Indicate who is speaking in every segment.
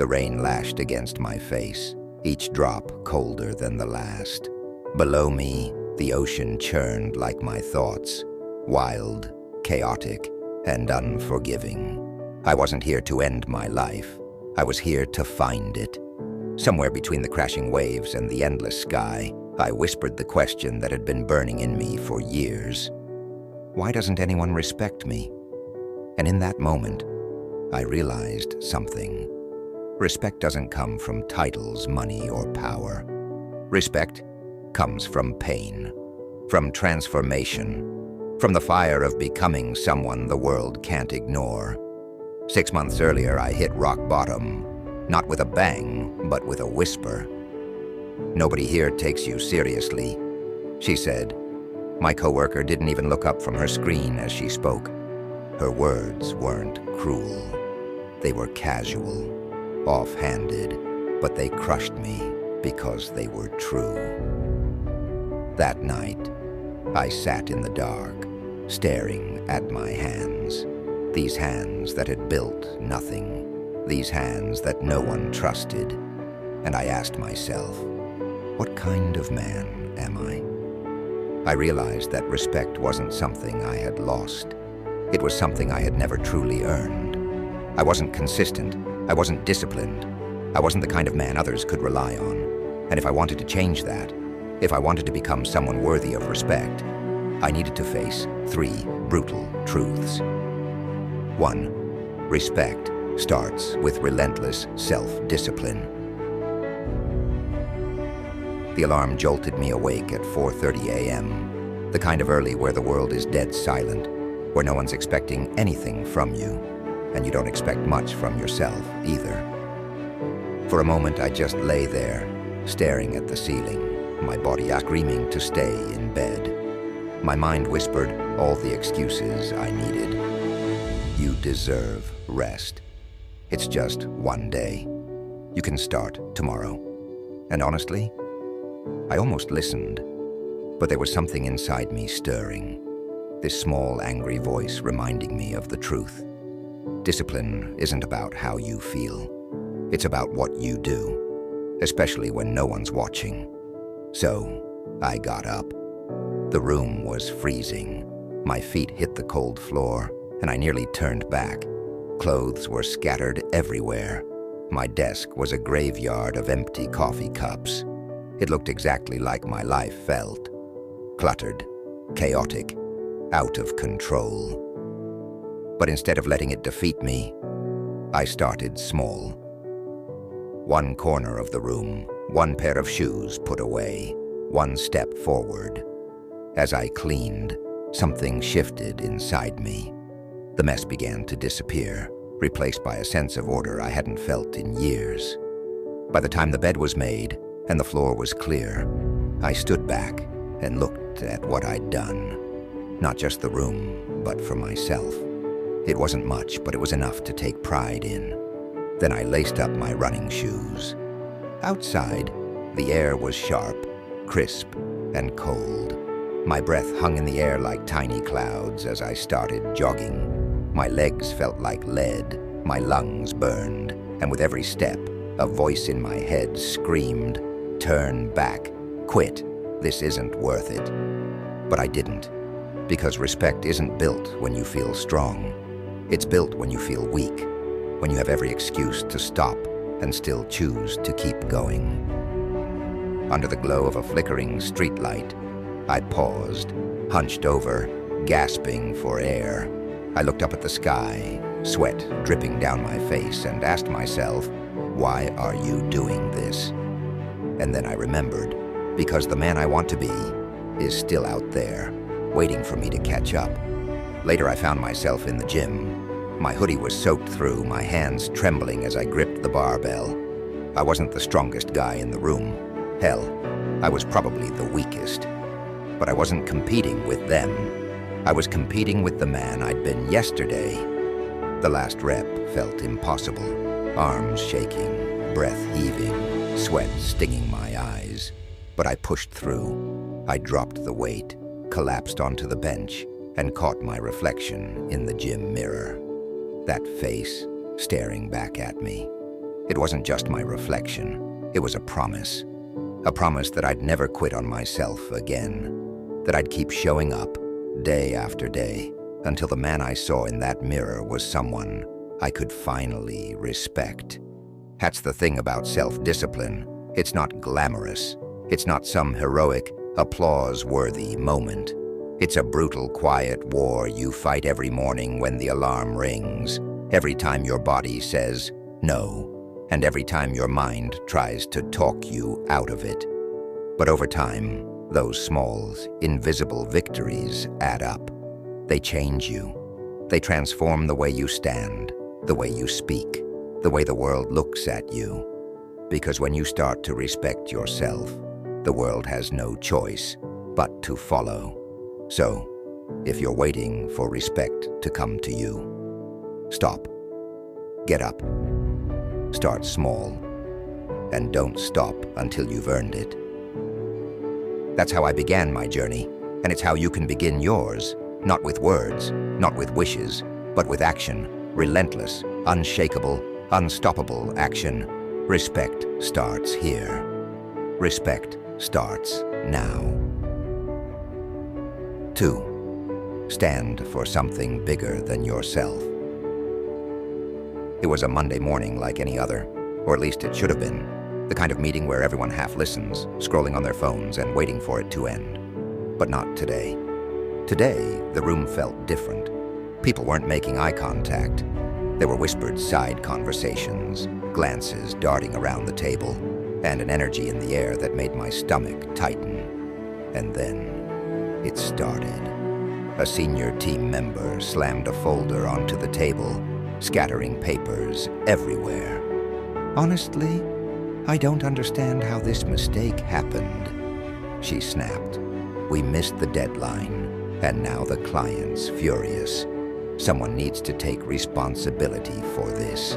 Speaker 1: The rain lashed against my face, each drop colder than the last. Below me, the ocean churned like my thoughts, wild, chaotic, and unforgiving. I wasn't here to end my life. I was here to find it. Somewhere between the crashing waves and the endless sky, I whispered the question that had been burning in me for years. Why doesn't anyone respect me? And in that moment, I realized something. Respect doesn't come from titles, money, or power. Respect comes from pain, from transformation, from the fire of becoming someone the world can't ignore. 6 months earlier, I hit rock bottom, not with a bang, but with a whisper. "Nobody here takes you seriously," she said. My coworker didn't even look up from her screen as she spoke. Her words weren't cruel. They were casual, off-handed, but they crushed me because they were true. That night, I sat in the dark, staring at my hands. These hands that had built nothing. These hands that no one trusted. And I asked myself, what kind of man am I? I realized that respect wasn't something I had lost. It was something I had never truly earned. I wasn't consistent. I wasn't disciplined. I wasn't the kind of man others could rely on. And if I wanted to change that, if I wanted to become someone worthy of respect, I needed to face 3 brutal truths. 1. Respect starts with relentless self-discipline. The alarm jolted me awake at 4:30 a.m., the kind of early where the world is dead silent, where no one's expecting anything from you, and you don't expect much from yourself either. For a moment, I just lay there, staring at the ceiling, my body screaming to stay in bed. My mind whispered all the excuses I needed. You deserve rest. It's just one day. You can start tomorrow. And honestly, I almost listened, but there was something inside me stirring. This small, angry voice reminding me of the truth. Discipline isn't about how you feel. It's about what you do, especially when no one's watching. So, I got up. The room was freezing. My feet hit the cold floor, and I nearly turned back. Clothes were scattered everywhere. My desk was a graveyard of empty coffee cups. It looked exactly like my life felt. Cluttered, chaotic, out of control. But instead of letting it defeat me, I started small. One corner of the room, one pair of shoes put away, one step forward. As I cleaned, something shifted inside me. The mess began to disappear, replaced by a sense of order I hadn't felt in years. By the time the bed was made and the floor was clear, I stood back and looked at what I'd done. Not just the room, but for myself. It wasn't much, but it was enough to take pride in. Then I laced up my running shoes. Outside, the air was sharp, crisp, and cold. My breath hung in the air like tiny clouds as I started jogging. My legs felt like lead, my lungs burned, and with every step, a voice in my head screamed, "Turn back, quit, this isn't worth it." But I didn't, because respect isn't built when you feel strong. It's built when you feel weak, when you have every excuse to stop and still choose to keep going. Under the glow of a flickering streetlight, I paused, hunched over, gasping for air. I looked up at the sky, sweat dripping down my face, and asked myself, why are you doing this? And then I remembered, because the man I want to be is still out there, waiting for me to catch up. Later I found myself in the gym. My hoodie was soaked through, my hands trembling as I gripped the barbell. I wasn't the strongest guy in the room. Hell, I was probably the weakest. But I wasn't competing with them. I was competing with the man I'd been yesterday. The last rep felt impossible. Arms shaking, breath heaving, sweat stinging my eyes. But I pushed through. I dropped the weight, collapsed onto the bench, and caught my reflection in the gym mirror. That face staring back at me. It wasn't just my reflection. It was a promise. A promise that I'd never quit on myself again. That I'd keep showing up, day after day, until the man I saw in that mirror was someone I could finally respect. That's the thing about self-discipline. It's not glamorous. It's not some heroic, applause-worthy moment. It's a brutal, quiet war you fight every morning when the alarm rings, every time your body says no, and every time your mind tries to talk you out of it. But over time, those small, invisible victories add up. They change you. They transform the way you stand, the way you speak, the way the world looks at you. Because when you start to respect yourself, the world has no choice but to follow. So, if you're waiting for respect to come to you, stop. Get up. Start small. And don't stop until you've earned it. That's how I began my journey, and it's how you can begin yours. Not with words, not with wishes, but with action. Relentless, unshakable, unstoppable action. Respect starts here. Respect starts now. 2. Stand for something bigger than yourself. It was a Monday morning like any other, or at least it should have been. The kind of meeting where everyone half listens, scrolling on their phones and waiting for it to end. But not today. Today, the room felt different. People weren't making eye contact. There were whispered side conversations, glances darting around the table, and an energy in the air that made my stomach tighten. And then it started. A senior team member slammed a folder onto the table, scattering papers everywhere. Honestly, I don't understand how this mistake happened, she snapped. We missed the deadline, and now the client's furious. Someone needs to take responsibility for this.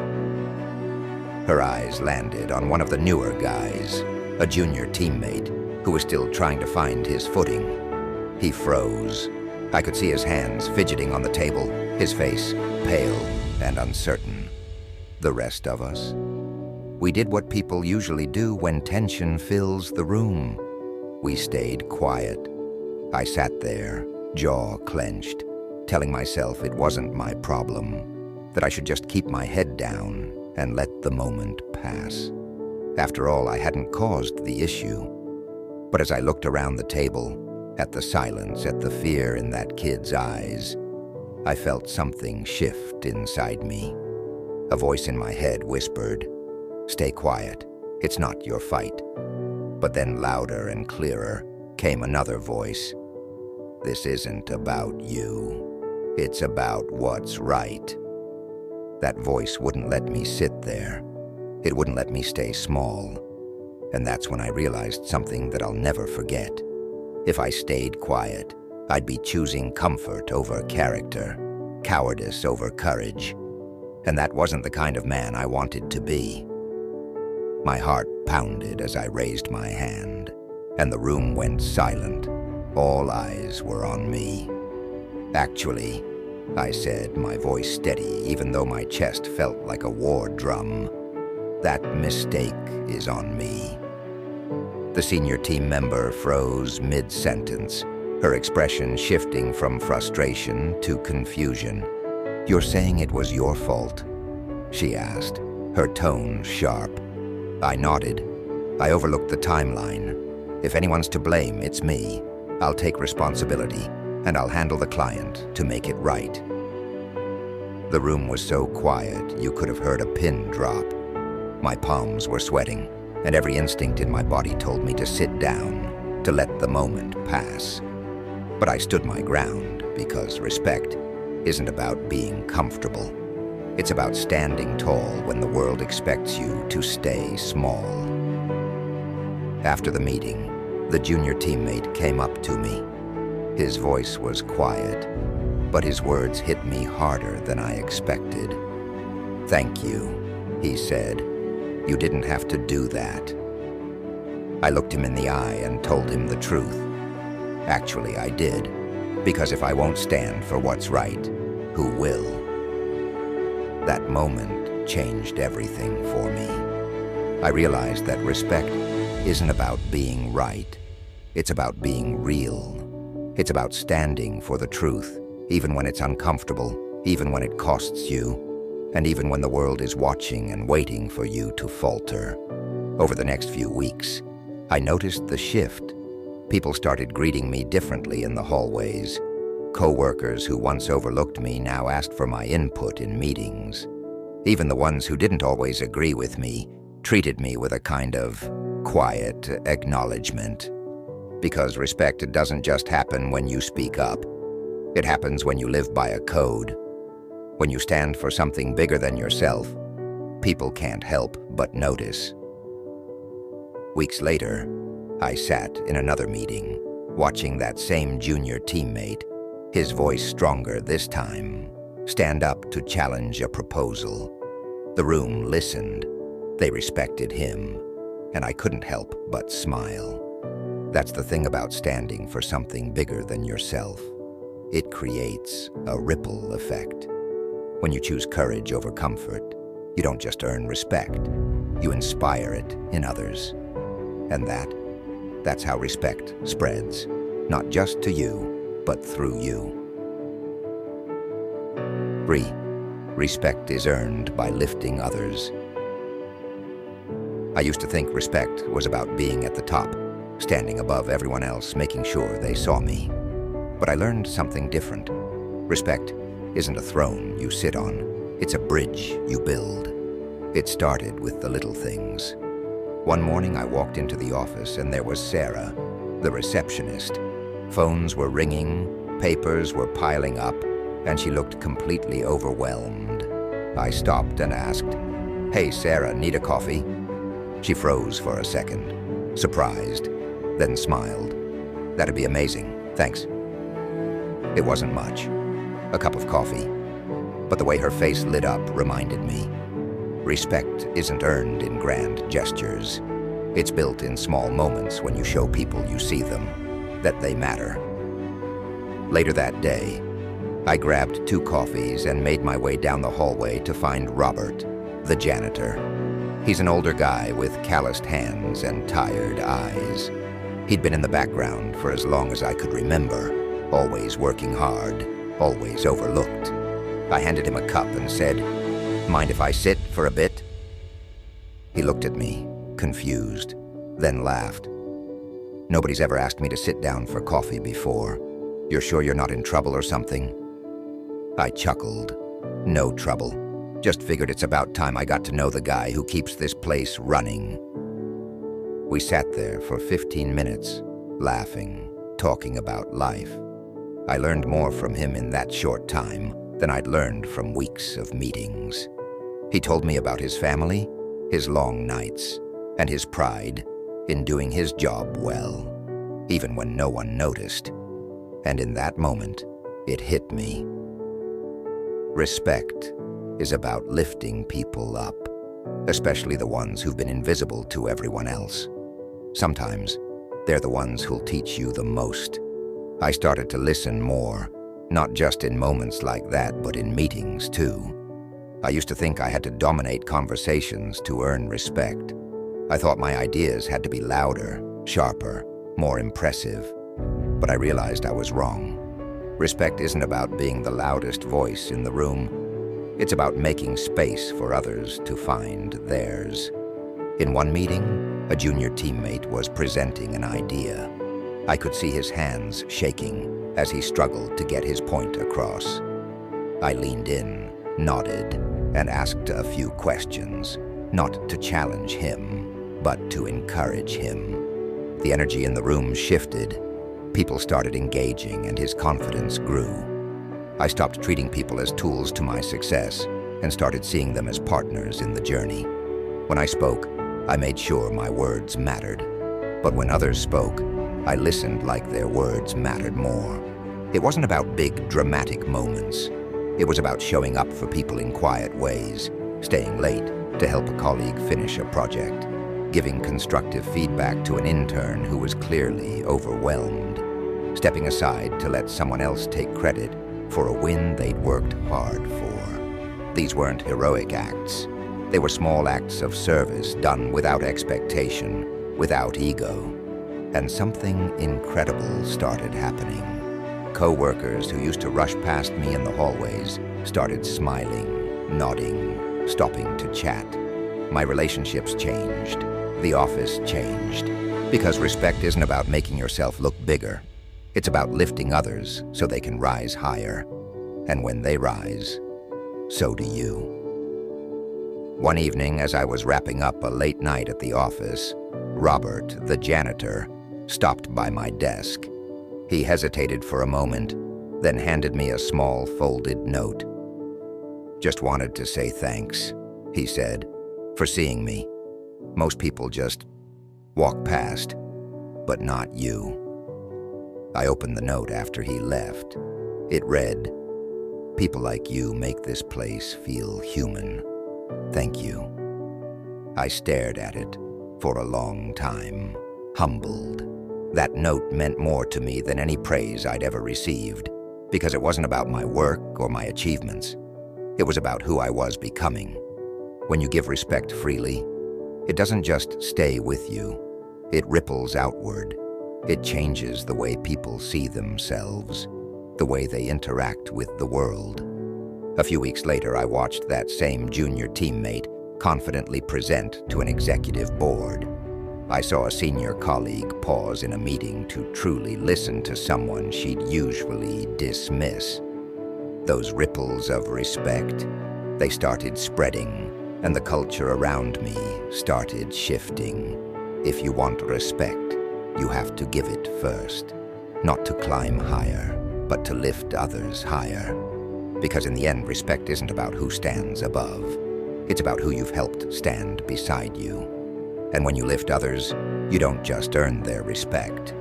Speaker 1: Her eyes landed on one of the newer guys, a junior teammate who was still trying to find his footing. He froze. I could see his hands fidgeting on the table, his face pale and uncertain. The rest of us, we did what people usually do when tension fills the room. We stayed quiet. I sat there, jaw clenched, telling myself it wasn't my problem, that I should just keep my head down and let the moment pass. After all, I hadn't caused the issue. But as I looked around the table, at the silence, at the fear in that kid's eyes, I felt something shift inside me. A voice in my head whispered, "Stay quiet, it's not your fight." But then louder and clearer came another voice. "This isn't about you. It's about what's right." That voice wouldn't let me sit there. It wouldn't let me stay small. And that's when I realized something that I'll never forget. If I stayed quiet, I'd be choosing comfort over character, cowardice over courage. And that wasn't the kind of man I wanted to be. My heart pounded as I raised my hand, and the room went silent. All eyes were on me. "Actually," I said, my voice steady, even though my chest felt like a war drum, "that mistake is on me." The senior team member froze mid-sentence, her expression shifting from frustration to confusion. "You're saying it was your fault?" she asked, her tone sharp. I nodded. I overlooked the timeline. If anyone's to blame, it's me. I'll take responsibility, and I'll handle the client to make it right. The room was so quiet you could have heard a pin drop. My palms were sweating, and every instinct in my body told me to sit down, to let the moment pass. But I stood my ground because respect isn't about being comfortable. It's about standing tall when the world expects you to stay small. After the meeting, the junior teammate came up to me. His voice was quiet, but his words hit me harder than I expected. "Thank you," he said. "You didn't have to do that." I looked him in the eye and told him the truth. Actually, I did, because if I won't stand for what's right, who will? That moment changed everything for me. I realized that respect isn't about being right. It's about being real. It's about standing for the truth, even when it's uncomfortable, even when it costs you, and even when the world is watching and waiting for you to falter. Over the next few weeks, I noticed the shift. People started greeting me differently in the hallways. Co-workers who once overlooked me now asked for my input in meetings. Even the ones who didn't always agree with me treated me with a kind of quiet acknowledgement. Because respect doesn't just happen when you speak up. It happens when you live by a code. When you stand for something bigger than yourself, people can't help but notice. Weeks later, I sat in another meeting, watching that same junior teammate, his voice stronger this time, stand up to challenge a proposal. The room listened. They respected him, and I couldn't help but smile. That's the thing about standing for something bigger than yourself. It creates a ripple effect. When you choose courage over comfort, you don't just earn respect, you inspire it in others. And that's how respect spreads, not just to you, but through you. 3. Respect is earned by lifting others. I used to think respect was about being at the top, standing above everyone else, making sure they saw me. But I learned something different. Respect isn't a throne you sit on, it's a bridge you build. It started with the little things. One morning I walked into the office and there was Sarah, the receptionist. Phones were ringing, papers were piling up, and she looked completely overwhelmed. I stopped and asked, "Hey Sarah, need a coffee?" She froze for a second, surprised, then smiled. "That'd be amazing, thanks." It wasn't much, a cup of coffee, but the way her face lit up reminded me. Respect isn't earned in grand gestures. It's built in small moments when you show people you see them, that they matter. Later that day, I grabbed 2 coffees and made my way down the hallway to find Robert, the janitor. He's an older guy with calloused hands and tired eyes. He'd been in the background for as long as I could remember, always working hard, always overlooked. I handed him a cup and said, "Mind if I sit for a bit?" He looked at me, confused, then laughed. "Nobody's ever asked me to sit down for coffee before. You're sure you're not in trouble or something?" I chuckled. "No trouble. Just figured it's about time I got to know the guy who keeps this place running." We sat there for 15 minutes, laughing, talking about life. I learned more from him in that short time than I'd learned from weeks of meetings. He told me about his family, his long nights, and his pride in doing his job well, even when no one noticed. And in that moment, it hit me. Respect is about lifting people up, especially the ones who've been invisible to everyone else. Sometimes, they're the ones who'll teach you the most. I started to listen more, not just in moments like that, but in meetings too. I used to think I had to dominate conversations to earn respect. I thought my ideas had to be louder, sharper, more impressive. But I realized I was wrong. Respect isn't about being the loudest voice in the room. It's about making space for others to find theirs. In one meeting, a junior teammate was presenting an idea. I could see his hands shaking as he struggled to get his point across. I leaned in, nodded, and asked a few questions, not to challenge him, but to encourage him. The energy in the room shifted. People started engaging and his confidence grew. I stopped treating people as tools to my success and started seeing them as partners in the journey. When I spoke, I made sure my words mattered. But when others spoke, I listened like their words mattered more. It wasn't about big, dramatic moments. It was about showing up for people in quiet ways, staying late to help a colleague finish a project, giving constructive feedback to an intern who was clearly overwhelmed, stepping aside to let someone else take credit for a win they'd worked hard for. These weren't heroic acts. They were small acts of service done without expectation, without ego. And something incredible started happening. Co-workers who used to rush past me in the hallways started smiling, nodding, stopping to chat. My relationships changed. The office changed. Because respect isn't about making yourself look bigger. It's about lifting others so they can rise higher. And when they rise, so do you. One evening, as I was wrapping up a late night at the office, Robert, the janitor, stopped by my desk. He hesitated for a moment, then handed me a small folded note. "Just wanted to say thanks," he said, "for seeing me. Most people just walk past, but not you." I opened the note after he left. It read, "People like you make this place feel human. Thank you." I stared at it for a long time, humbled. That note meant more to me than any praise I'd ever received, because it wasn't about my work or my achievements. It was about who I was becoming. When you give respect freely, it doesn't just stay with you. It ripples outward. It changes the way people see themselves, the way they interact with the world. A few weeks later, I watched that same junior teammate confidently present to an executive board. I saw a senior colleague pause in a meeting to truly listen to someone she'd usually dismiss. Those ripples of respect, they started spreading, and the culture around me started shifting. If you want respect, you have to give it first. Not to climb higher, but to lift others higher. Because in the end, respect isn't about who stands above. It's about who you've helped stand beside you. And when you lift others, you don't just earn their respect.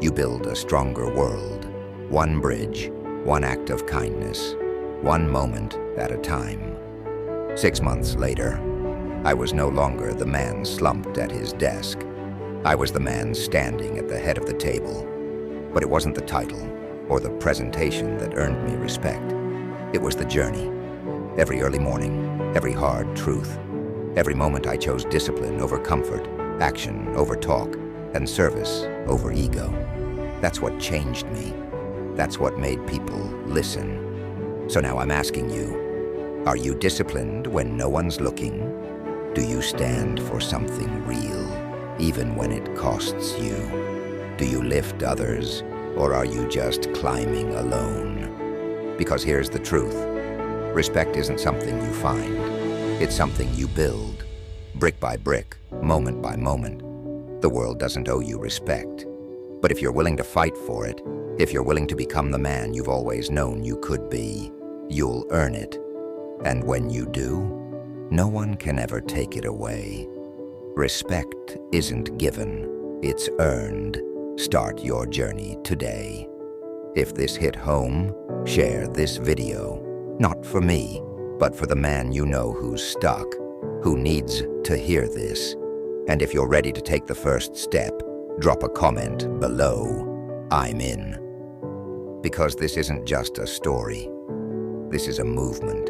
Speaker 1: You build a stronger world. One bridge, one act of kindness, one moment at a time. 6 months later, I was no longer the man slumped at his desk. I was the man standing at the head of the table. But it wasn't the title or the presentation that earned me respect. It was the journey. Every early morning, every hard truth, every moment I chose discipline over comfort, action over talk, and service over ego. That's what changed me. That's what made people listen. So now I'm asking you, are you disciplined when no one's looking? Do you stand for something real, even when it costs you? Do you lift others, or are you just climbing alone? Because here's the truth. Respect isn't something you find. It's something you build, brick by brick, moment by moment. The world doesn't owe you respect. But if you're willing to fight for it, if you're willing to become the man you've always known you could be, you'll earn it. And when you do, no one can ever take it away. Respect isn't given, it's earned. Start your journey today. If this hit home, share this video. Not for me, but for the man you know who's stuck, who needs to hear this. And if you're ready to take the first step, drop a comment below. I'm in. Because this isn't just a story. This is a movement.